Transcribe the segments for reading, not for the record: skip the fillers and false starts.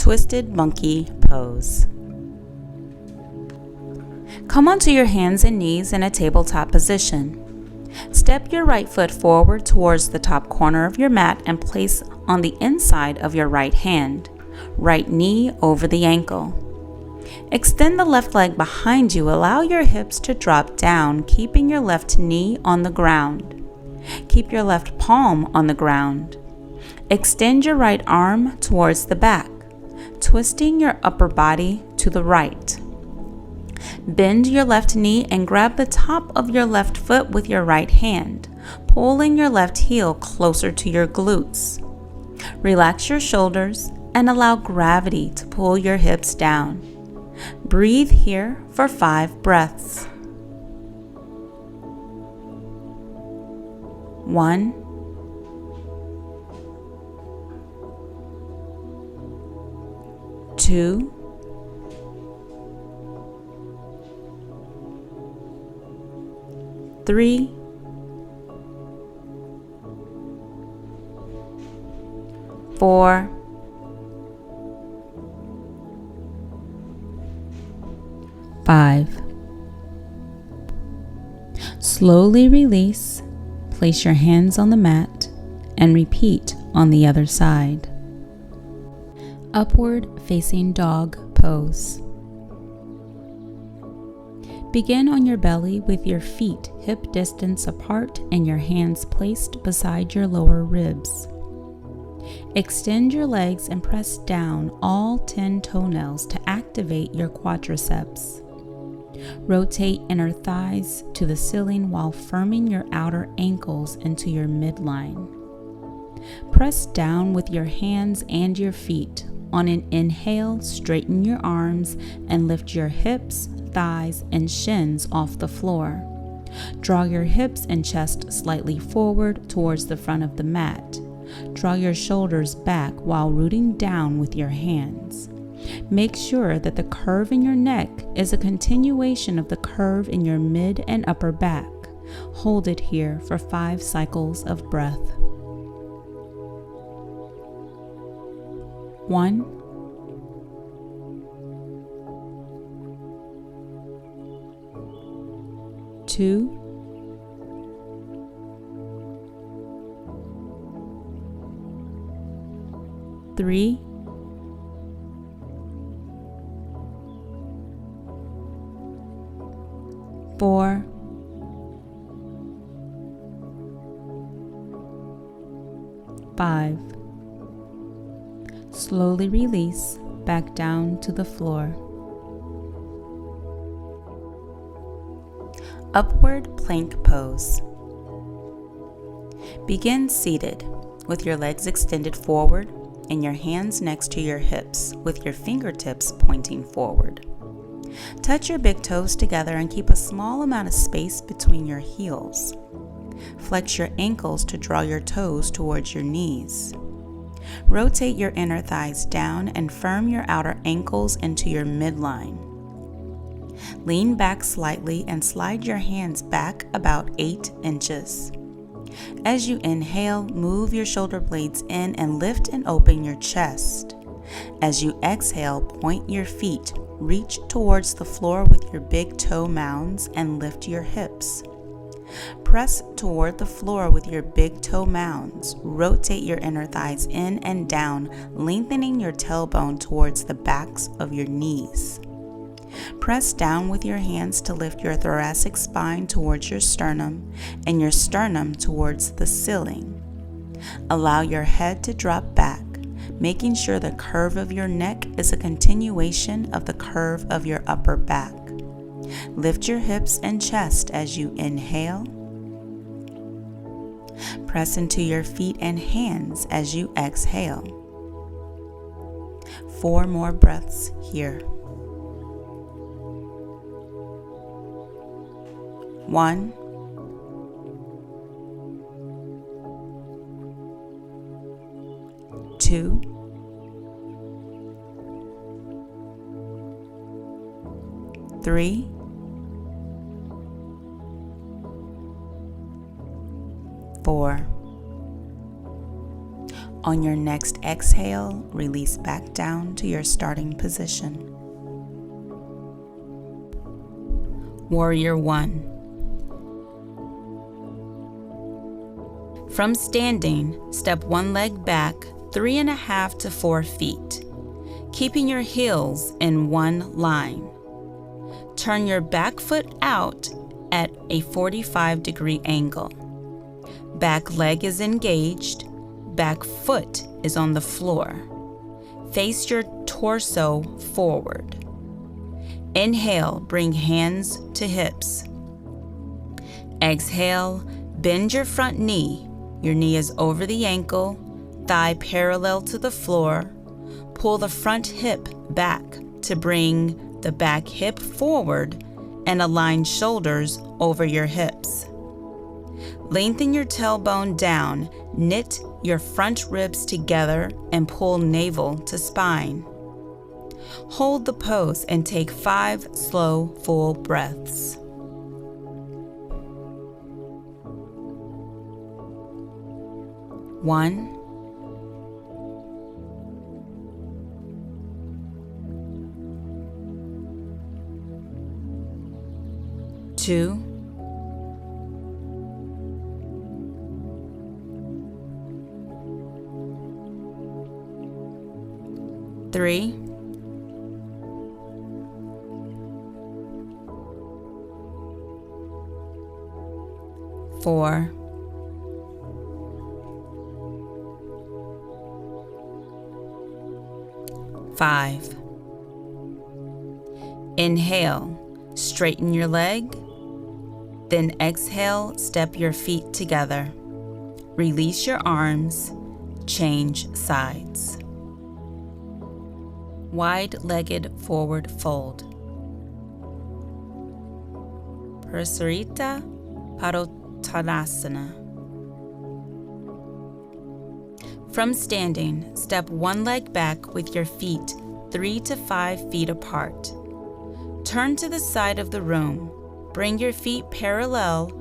Twisted monkey pose. Come onto your hands and knees in a tabletop position. Step your right foot forward towards the top corner of your mat and place on the inside of your right hand, right knee over the ankle. Extend the left leg behind you. Allow your hips to drop down, keeping your left knee on the ground. Keep your left palm on the ground. Extend your right arm towards the back, twisting your upper body to the right. Bend your left knee and grab the top of your left foot with your right hand, pulling your left heel closer to your glutes. Relax your shoulders and allow gravity to pull your hips down. Breathe here for 5 breaths. 1, 2, 3, 4, 5. Slowly release, place your hands on the mat, and repeat on the other side. Upward facing dog pose. Begin on your belly with your feet hip distance apart and your hands placed beside your lower ribs. Extend your legs and press down all 10 toenails to activate your quadriceps. Rotate inner thighs to the ceiling while firming your outer ankles into your midline. Press down with your hands and your feet. On an inhale, straighten your arms and lift your hips, thighs, and shins off the floor. Draw your hips and chest slightly forward towards the front of the mat. Draw your shoulders back while rooting down with your hands. Make sure that the curve in your neck is a continuation of the curve in your mid and upper back. Hold it here for 5 cycles of breath. 1, 2, 3, 4, 5. Slowly release back down to the floor. Upward plank pose. Begin seated with your legs extended forward and your hands next to your hips with your fingertips pointing forward. Touch your big toes together and keep a small amount of space between your heels. Flex your ankles to draw your toes towards your knees. Rotate your inner thighs down and firm your outer ankles into your midline. Lean back slightly and slide your hands back about 8 inches. As you inhale, move your shoulder blades in and lift and open your chest. As you exhale, point your feet, reach towards the floor with your big toe mounds and lift your hips. Press toward the floor with your big toe mounds. Rotate your inner thighs in and down, lengthening your tailbone towards the backs of your knees. Press down with your hands to lift your thoracic spine towards your sternum and your sternum towards the ceiling. Allow your head to drop back, making sure the curve of your neck is a continuation of the curve of your upper back. Lift your hips and chest as you inhale. Press into your feet and hands as you exhale. 4 more breaths here. 1, 2, 3, 4. On your next exhale, release back down to your starting position. Warrior I. From standing, step one leg back 3.5 to 4 feet, keeping your heels in one line. Turn your back foot out at a 45-degree angle. Back leg is engaged, back foot is on the floor. Face your torso forward. Inhale, bring hands to hips. Exhale, bend your front knee. Your knee is over the ankle, thigh parallel to the floor. Pull the front hip back to bring the back hip forward and align shoulders over your hips. Lengthen your tailbone down, knit your front ribs together and pull navel to spine. Hold the pose and take 5 slow, full breaths. One, 2, 3, 4, 5. Inhale, straighten your leg. Then exhale, step your feet together. Release your arms, change sides. Wide-legged forward fold. Prasarita, Padottanasana. From standing, step one leg back with your feet 3 to 5 feet apart. Turn to the side of the room. Bring your feet parallel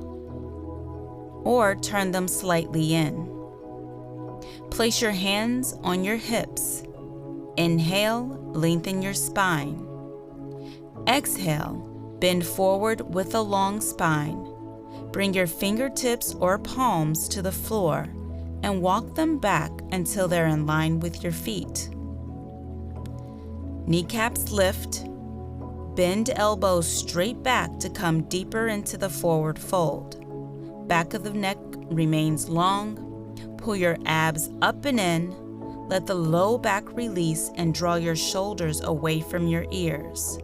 or turn them slightly in. Place your hands on your hips. Inhale, lengthen your spine. Exhale, bend forward with a long spine. Bring your fingertips or palms to the floor and walk them back until they're in line with your feet. Kneecaps lift. Bend elbows straight back to come deeper into the forward fold. Back of the neck remains long. Pull your abs up and in. Let the low back release and draw your shoulders away from your ears.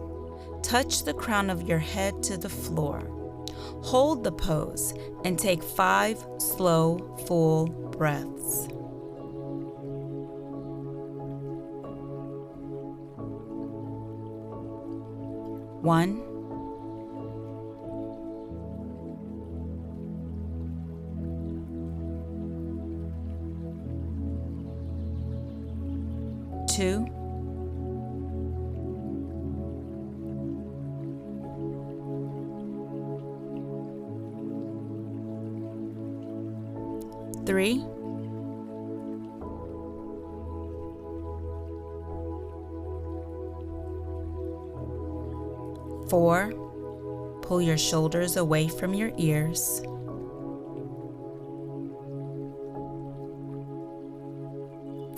Touch the crown of your head to the floor. Hold the pose and take 5 slow, full breaths. One, 2, 3, 4, pull your shoulders away from your ears.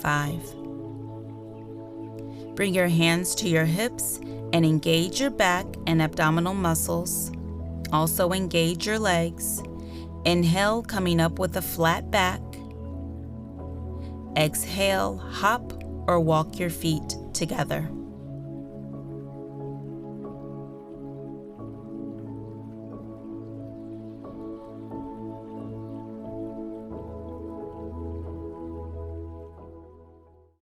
5. Bring your hands to your hips and engage your back and abdominal muscles. Also engage your legs. Inhale, coming up with a flat back. Exhale, hop or walk your feet together.